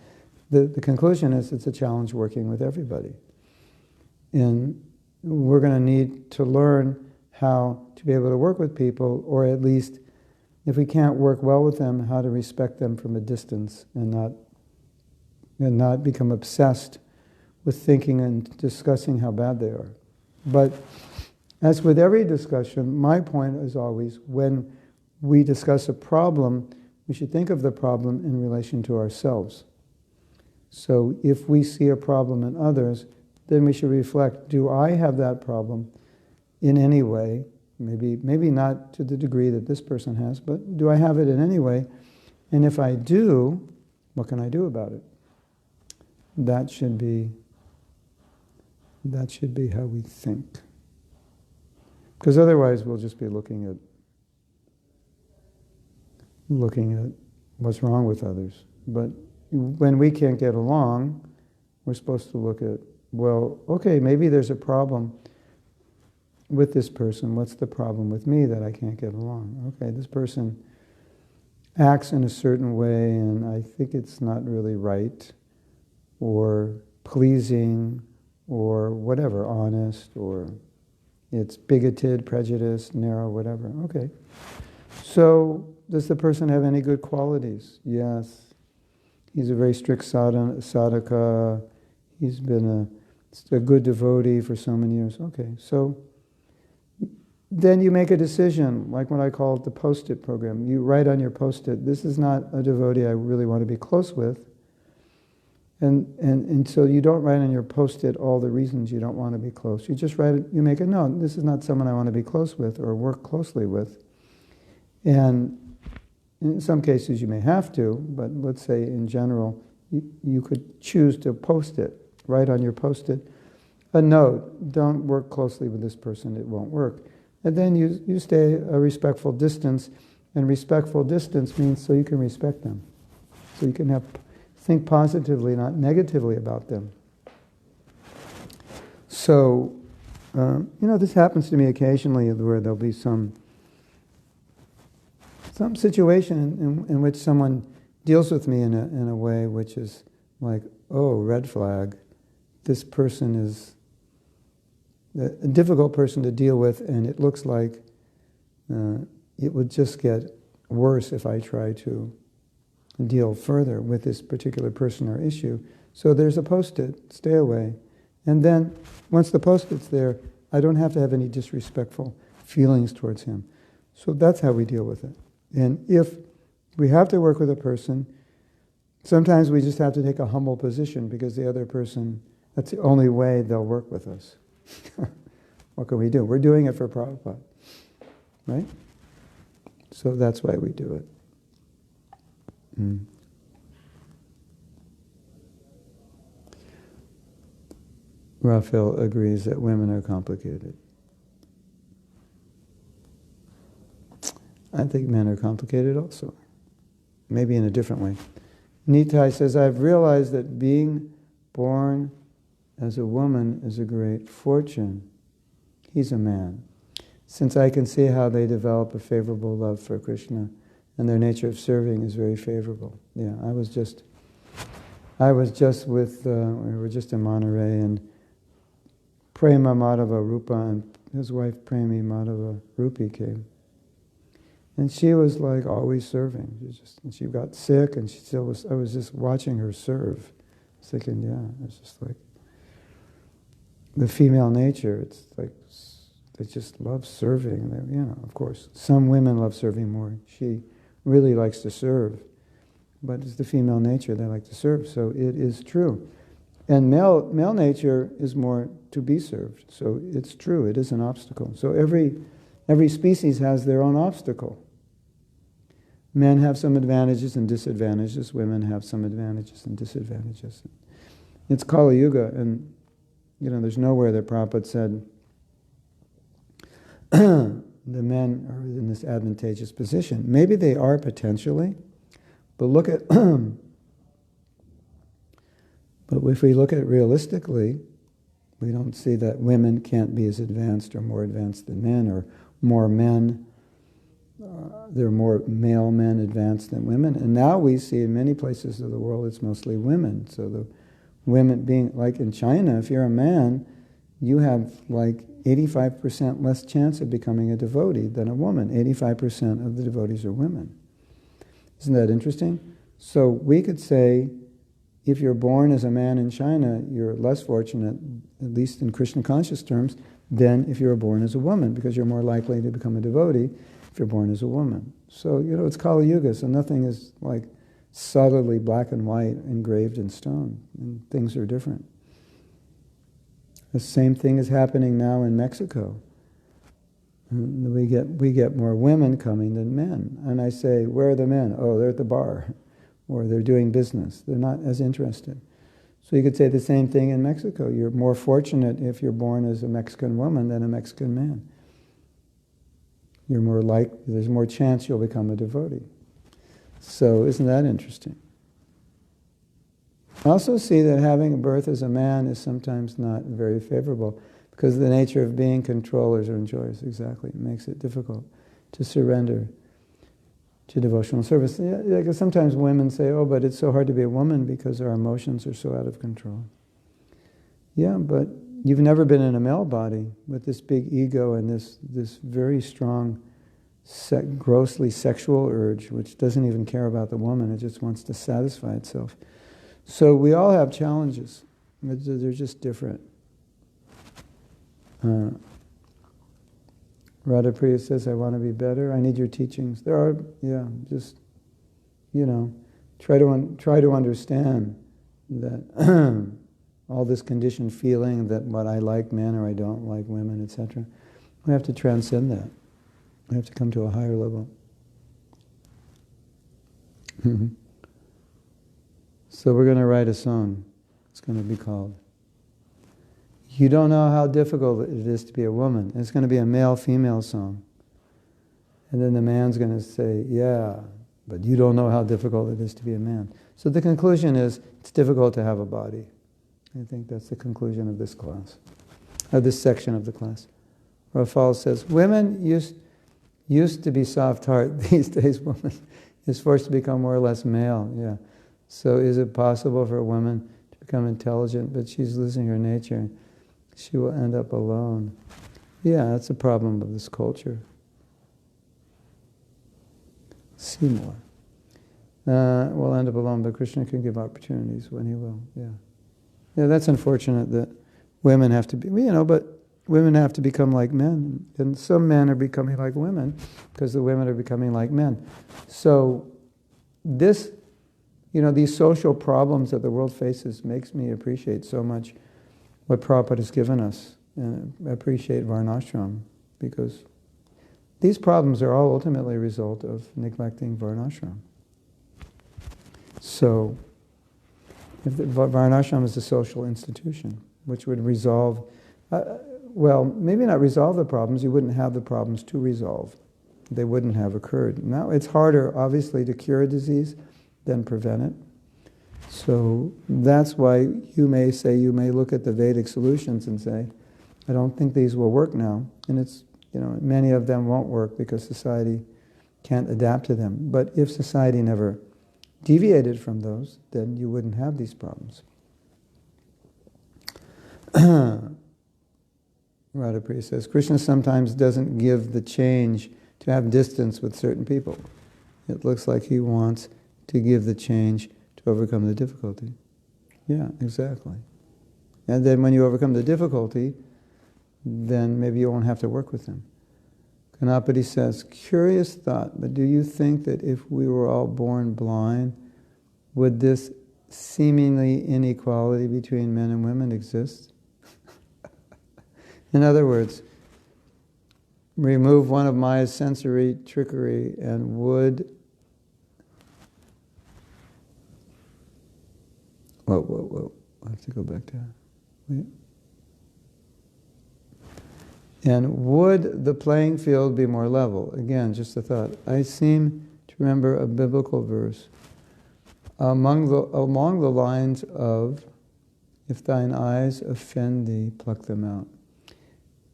the conclusion is it's a challenge working with everybody. And we're going to need to learn how to be able to work with people, or at least, if we can't work well with them, how to respect them from a distance and not become obsessed with thinking and discussing how bad they are. But as with every discussion, my point is always, when we discuss a problem, we should think of the problem in relation to ourselves. So if we see a problem in others, then we should reflect, do I have that problem in any way? Maybe not to the degree that this person has, but do I have it in any way? And if I do, what can I do about it? That should be how we think. Because otherwise we'll just be looking at what's wrong with others. But when we can't get along, we're supposed to look at, well, okay, maybe there's a problem with this person. What's the problem with me that I can't get along? Okay, this person acts in a certain way and I think it's not really right, or pleasing, or whatever, honest, or it's bigoted, prejudiced, narrow, whatever. Okay. So, does the person have any good qualities? Yes. He's a very strict sadhaka. He's been a good devotee for so many years. Okay, so then you make a decision, like what I call the post-it program. You write on your post-it, this is not a devotee I really want to be close with. And so you don't write on your post-it all the reasons you don't want to be close. You just write it, you make a note, this is not someone I want to be close with or work closely with. And in some cases you may have to, but let's say in general, you could choose to post it, write on your post-it a note, don't work closely with this person, it won't work. And then you stay a respectful distance, and respectful distance means so you can respect them. So you can think positively, not negatively about them. So, this happens to me occasionally where there'll be some situation in which someone deals with me in a way which is like, oh, red flag. This person is a difficult person to deal with, and it looks like it would just get worse if I try to deal further with this particular person or issue. So there's a post-it, stay away. And then, once the post-it's there, I don't have to have any disrespectful feelings towards him. So that's how we deal with it. And if we have to work with a person, sometimes we just have to take a humble position because the other person, that's the only way they'll work with us. What can we do? We're doing it for Prabhupada, right? So that's why we do it. Raphael agrees that women are complicated. I think men are complicated also, maybe in a different way. Nitai says, I've realized that being born as a woman is a great fortune. He's a man. Since I can see how they develop a favorable love for Kṛṣṇa, and their nature of serving is very favorable. Yeah, I was just with, we were just in Monterey, and Prema Madhava Rupa and his wife Premi Madhava Rupi came. And she was like always serving. She got sick and she still was, I was just watching her serve. I was thinking, yeah, it's just like the female nature, it's like they just love serving. They, you know, of course, some women love serving more. She really likes to serve. But it's the female nature, they like to serve, so it is true. And male nature is more to be served. So it's true, it is an obstacle. So every species has their own obstacle. Men have some advantages and disadvantages. Women have some advantages and disadvantages. It's Kali Yuga, and you know, there's nowhere that Prabhupada said the men are in this advantageous position. Maybe they are potentially, but look at but if we look at it realistically, we don't see that women can't be as advanced or more advanced than men, or more men. There are more male men advanced than women. And now we see in many places of the world it's mostly women. So the women being, like in China, if you're a man, you have like 85% less chance of becoming a devotee than a woman. 85% of the devotees are women. Isn't that interesting? So we could say, if you're born as a man in China, you're less fortunate, at least in Krishna conscious terms, than if you were born as a woman, because you're more likely to become a devotee if you're born as a woman. So, you know, it's Kali Yuga, so nothing is like solidly black and white engraved in stone, and things are different. The same thing is happening now in Mexico. We get more women coming than men. And I say, where are the men? Oh, they're at the bar, or they're doing business. They're not as interested. So you could say the same thing in Mexico. You're more fortunate if you're born as a Mexican woman than a Mexican man. You're more there's more chance you'll become a devotee. So isn't that interesting? I also see that having a birth as a man is sometimes not very favorable, because of the nature of being controllers or enjoyers. Exactly, it makes it difficult to surrender to devotional service. Yeah, because sometimes women say, oh, but it's so hard to be a woman because our emotions are so out of control. Yeah, but you've never been in a male body with this big ego and this very strong, grossly sexual urge, which doesn't even care about the woman, it just wants to satisfy itself. So we all have challenges. They're just different. Radhapriya says, I want to be better. I need your teachings. There are, just, try to understand that all this conditioned feeling that what I like men or I don't like women, etc. We have to transcend that. We have to come to a higher level. So we're going to write a song. It's going to be called You Don't Know How Difficult It Is to Be a Woman. It's going to be a male-female song. And then the man's going to say, yeah, but you don't know how difficult it is to be a man. So the conclusion is, it's difficult to have a body. I think that's the conclusion of this class, of this section of the class. Rafal says, women used to be soft-heart. These days, woman is forced to become more or less male. Yeah. So is it possible for a woman to become intelligent, but she's losing her nature? She will end up alone. Yeah, that's a problem of this culture. Seymour. we'll end up alone, but Kṛṣṇa can give opportunities when he will, yeah. Yeah, that's unfortunate that women have to be, but women have to become like men, and some men are becoming like women because the women are becoming like men. So this, these social problems that the world faces makes me appreciate so much what Prabhupada has given us, and I appreciate Varnashram, because these problems are all ultimately a result of neglecting Varnashram. So, if Varnashram is a social institution, which would resolve, maybe not resolve the problems, you wouldn't have the problems to resolve. They wouldn't have occurred. Now, it's harder, obviously, to cure a disease than prevent it. So that's why you may look at the Vedic solutions and say, I don't think these will work now. And it's, many of them won't work because society can't adapt to them. But if society never deviated from those, then you wouldn't have these problems. Radhapriya says, Kṛṣṇa sometimes doesn't give the change to have distance with certain people. It looks like he wants to give the change to overcome the difficulty. Yeah, exactly. And then when you overcome the difficulty, then maybe you won't have to work with him. Ganapati says, curious thought, but do you think that if we were all born blind, would this seemingly inequality between men and women exist? In other words, remove one of Maya's sensory trickery and would... Whoa. I have to go back to that. Wait. And would the playing field be more level? Again, just a thought. I seem to remember a biblical verse along the lines of, if thine eyes offend thee, pluck them out.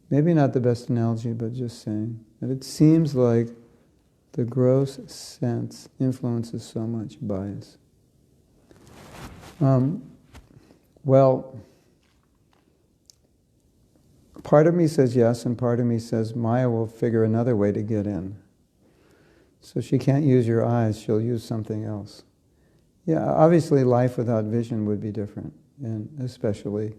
Maybe not the best analogy, but just saying that it seems like the gross sense influences so much bias. Part of me says yes, and part of me says Maya will figure another way to get in. So she can't use your eyes, she'll use something else. Yeah, obviously life without vision would be different, and especially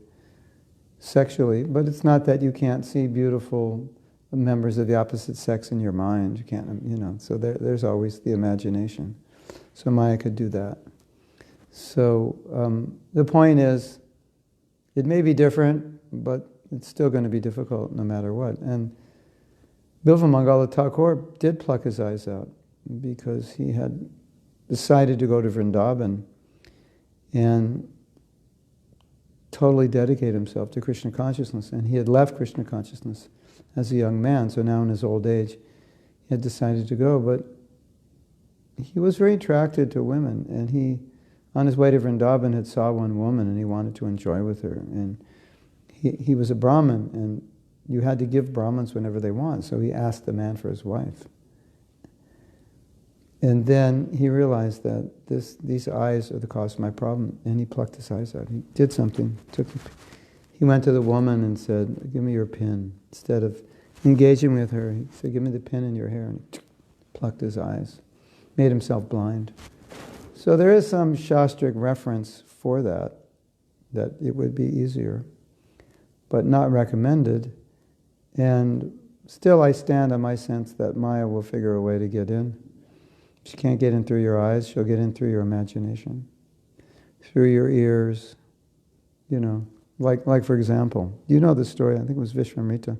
sexually, but it's not that you can't see beautiful members of the opposite sex in your mind. You can't, so there's always the imagination. So Maya could do that. So the point is, it may be different, but it's still going to be difficult no matter what. And Bilva Thakur did pluck his eyes out because he had decided to go to Vrindavan and totally dedicate himself to Krishna consciousness. And he had left Krishna consciousness as a young man, so now in his old age, he had decided to go. But he was very attracted to women, and he, on his way to Vrindavan, had saw one woman and he wanted to enjoy with her. And he was a Brahmin, and you had to give Brahmins whenever they want, so he asked the man for his wife. And then he realized that these eyes are the cause of my problem, and he plucked his eyes out. He did something. He went to the woman and said, give me your pin. Instead of engaging with her, he said, give me the pin in your hair, and he plucked his eyes, made himself blind. So there is some Shastric reference for that it would be easier, but not recommended. And still I stand on my sense that Maya will figure a way to get in. She can't get in through your eyes, she'll get in through your imagination, through your ears, like for example, you know the story, I think it was Vishwamrita.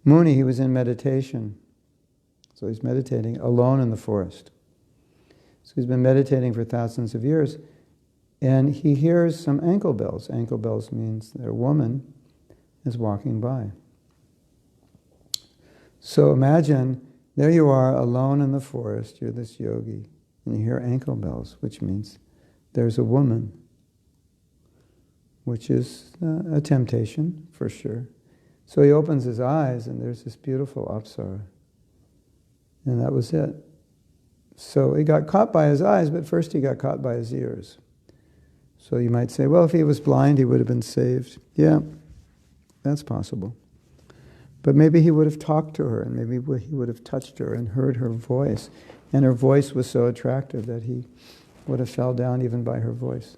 Muni, he was in meditation. So he's meditating alone in the forest. So he's been meditating for thousands of years, and he hears some ankle bells. Ankle bells means that a woman is walking by. So imagine, there you are alone in the forest, you're this yogi, and you hear ankle bells, which means there's a woman, which is a temptation, for sure. So he opens his eyes, and there's this beautiful apsara. And that was it. So he got caught by his eyes, but first he got caught by his ears. So you might say, well, if he was blind, he would have been saved. Yeah, that's possible. But maybe he would have talked to her, and maybe he would have touched her and heard her voice. And her voice was so attractive that he would have fell down even by her voice.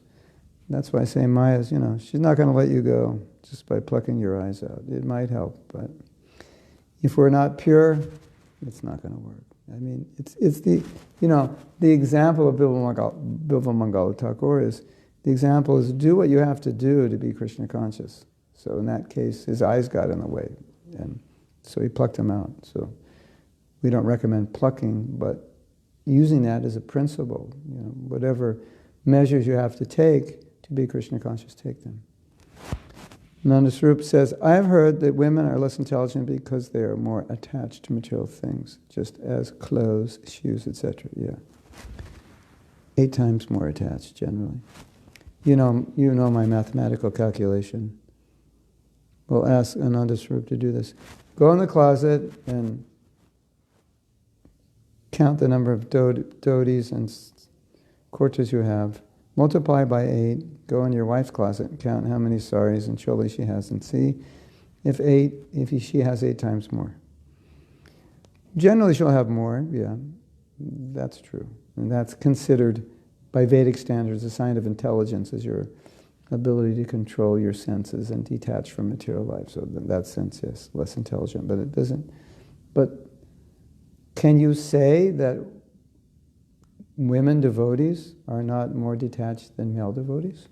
That's why I say Maya's, she's not going to let you go just by plucking your eyes out. It might help, but if we're not pure, it's not going to work. I mean, it's the example of Bilva Mangala Thakur is, the example is do what you have to do to be Krishna conscious. So in that case, his eyes got in the way, and so he plucked them out. So we don't recommend plucking, but using that as a principle. Whatever measures you have to take to be Krishna conscious, take them. Nanda Swarup says, I have heard that women are less intelligent because they are more attached to material things, just as clothes, shoes, etc. Yeah. 8 times more attached, generally. You know my mathematical calculation. We'll ask Ananda Swarup to do this. Go in the closet and count the number of dhotis and kurtas you have. Multiply by 8. Go in your wife's closet and count how many saris and cholis she has, and see if she has 8 times more. Generally, she'll have more. Yeah, that's true, and that's considered by Vedic standards a sign of intelligence, is your ability to control your senses and detach from material life. So in that sense, yes, less intelligent, but it doesn't. But can you say that women devotees are not more detached than male devotees?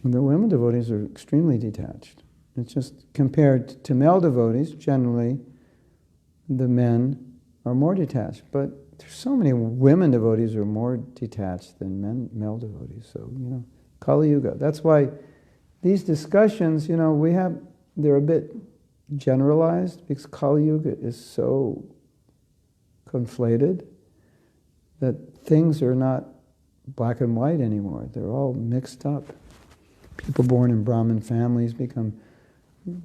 The women devotees are extremely detached. It's just compared to male devotees, generally, the men are more detached. But there's so many women devotees who are more detached than male devotees. So, Kali Yuga. That's why these discussions, they're a bit generalized, because Kali Yuga is so conflated that things are not black and white anymore. They're all mixed up. People born in Brahmin families become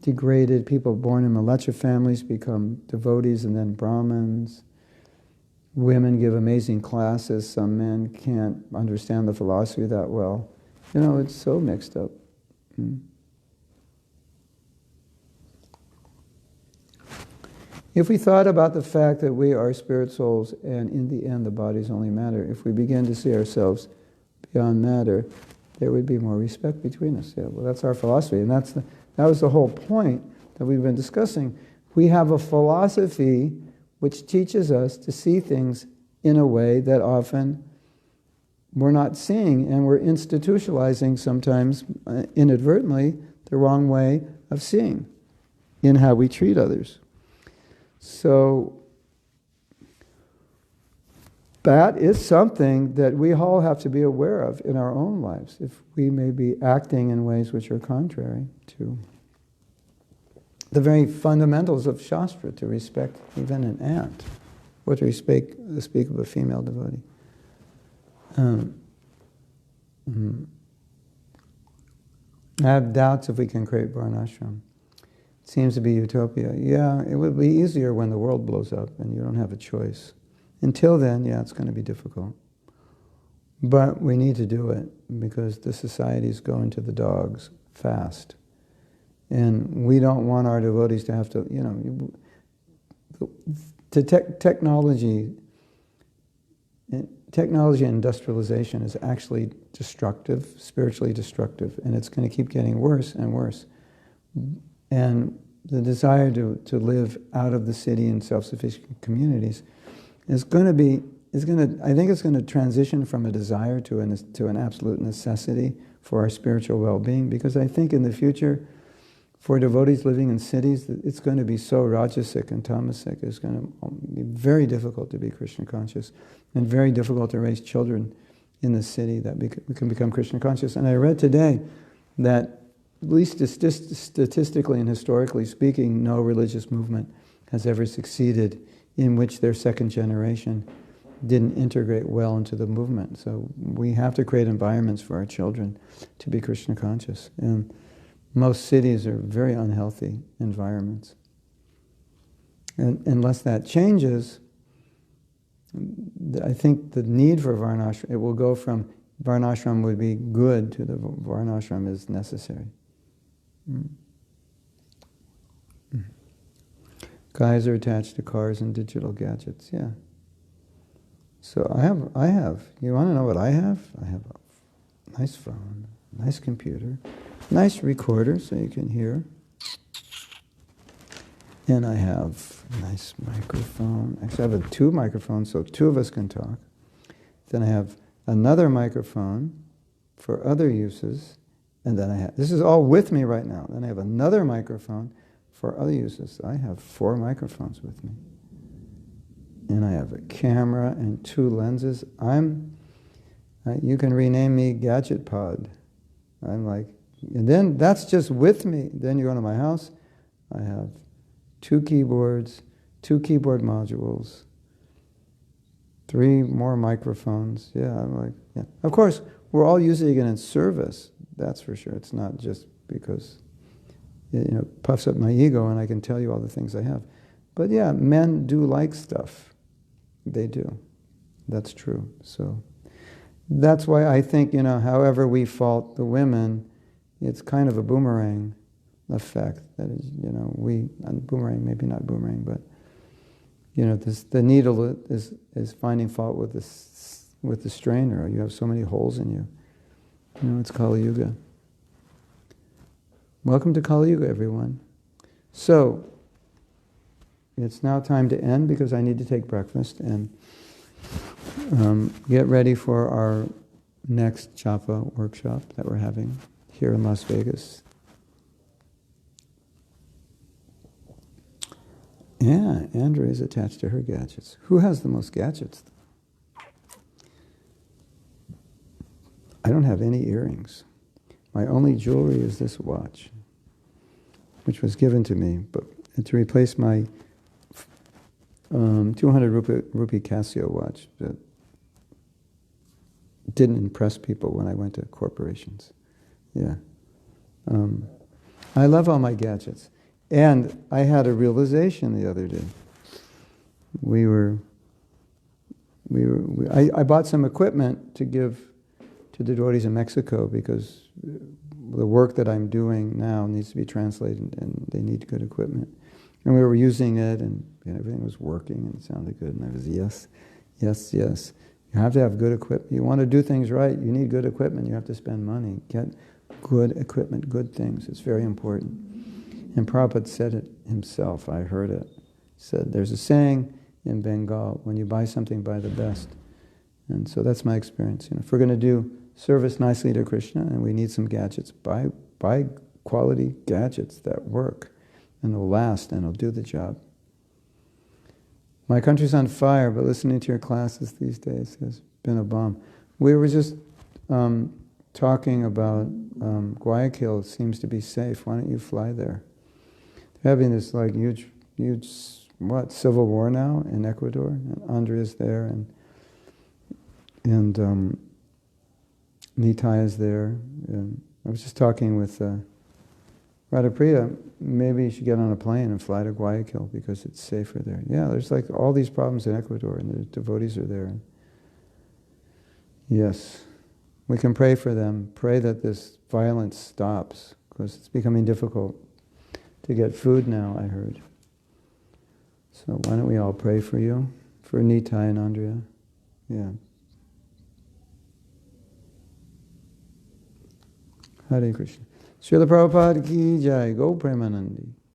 degraded. People born in Malecha families become devotees and then Brahmins. Women give amazing classes. Some men can't understand the philosophy that well. It's so mixed up. If we thought about the fact that we are spirit souls and in the end the bodies only matter, if we begin to see ourselves beyond matter, there would be more respect between us. Yeah, well, that's our philosophy, and that was the whole point that we've been discussing. We have a philosophy which teaches us to see things in a way that often we're not seeing, and we're institutionalizing sometimes inadvertently the wrong way of seeing in how we treat others. So that is something that we all have to be aware of in our own lives, if we may be acting in ways which are contrary to the very fundamentals of Shastra, to respect even an ant, or to speak of a female devotee. I have doubts if we can create varnashram. It seems to be utopia. Yeah, it would be easier when the world blows up and you don't have a choice. Until then, yeah, it's going to be difficult. But we need to do it because the society's going to the dogs fast. And we don't want our devotees to have to, technology and industrialization is actually destructive, spiritually destructive, and it's going to keep getting worse and worse. And the desire to live out of the city in self-sufficient communities I think it's going to transition from a desire to an absolute necessity for our spiritual well-being, because I think in the future, for devotees living in cities, it's going to be so rajasic and tamasic, it's going to be very difficult to be Krishna conscious, and very difficult to raise children in the city that we can become Krishna conscious. And I read today that, at least statistically and historically speaking, no religious movement has ever succeeded in which their second generation didn't integrate well into the movement. So we have to create environments for our children to be Krishna conscious. And most cities are very unhealthy environments. And unless that changes, I think the need for varnashram, it will go from varnashram would be good to the varnashram is necessary. Guys are attached to cars and digital gadgets, yeah. So I have, you want to know what I have? I have a nice phone, nice computer, nice recorder so you can hear. And I have a nice microphone. Actually, I have two microphones so two of us can talk. Then I have another microphone for other uses. And then I have, this is all with me right now. Then I have another microphone for other uses. I have 4 microphones with me. And I have a camera and 2 lenses. You can rename me Gadget Pod. I'm like, and then that's just with me. Then you go to my house, I have 2 keyboards, 2 keyboard modules, 3 more microphones. Yeah, I'm like, yeah. Of course, we're all using it in service. That's for sure. It's not just because it puffs up my ego and I can tell you all the things I have. But yeah, men do like stuff. They do. That's true. So that's why I think, however we fault the women, it's kind of a boomerang effect. That is, boomerang, maybe not boomerang, but the needle is finding fault with the strainer. You have so many holes in you. It's Kali Yuga. Welcome to Kali Yuga, everyone. So it's now time to end because I need to take breakfast and get ready for our next Japa workshop that we're having here in Las Vegas. Yeah, Andrea is attached to her gadgets. Who has the most gadgets? I don't have any earrings. My only jewelry is this watch, which was given to me, but to replace my 200 rupee Casio watch that didn't impress people when I went to corporations. Yeah. I love all my gadgets. And I had a realization the other day. I bought some equipment to give to the devotees in Mexico because the work that I'm doing now needs to be translated and they need good equipment. And we were using it and everything was working and it sounded good. And I was, yes. You have to have good equipment. You want to do things right, you need good equipment. You have to spend money. Get good equipment, good things. It's very important. And Prabhupada said it himself. I heard it. He said, there's a saying in Bengal, when you buy something, buy the best. And so that's my experience. If we're going to do service nicely to Kṛṣṇa and we need some gadgets, buy quality gadgets that work and will last and will do the job. My country's on fire, but listening to your classes these days has been a bomb. We were just talking about Guayaquil seems to be safe. Why don't you fly there? They're having this huge civil war now in Ecuador, and Andrea's there, and Nitai is there. And I was just talking with Radhapriya. Maybe you should get on a plane and fly to Guayaquil because it's safer there. Yeah, there's all these problems in Ecuador, and the devotees are there. Yes, we can pray for them. Pray that this violence stops because it's becoming difficult to get food now, I heard. So why don't we all pray for you, for Nitai and Andrea? Yeah. Hare Krishna. Srila Prabhupada ki jai, Go Premanandi.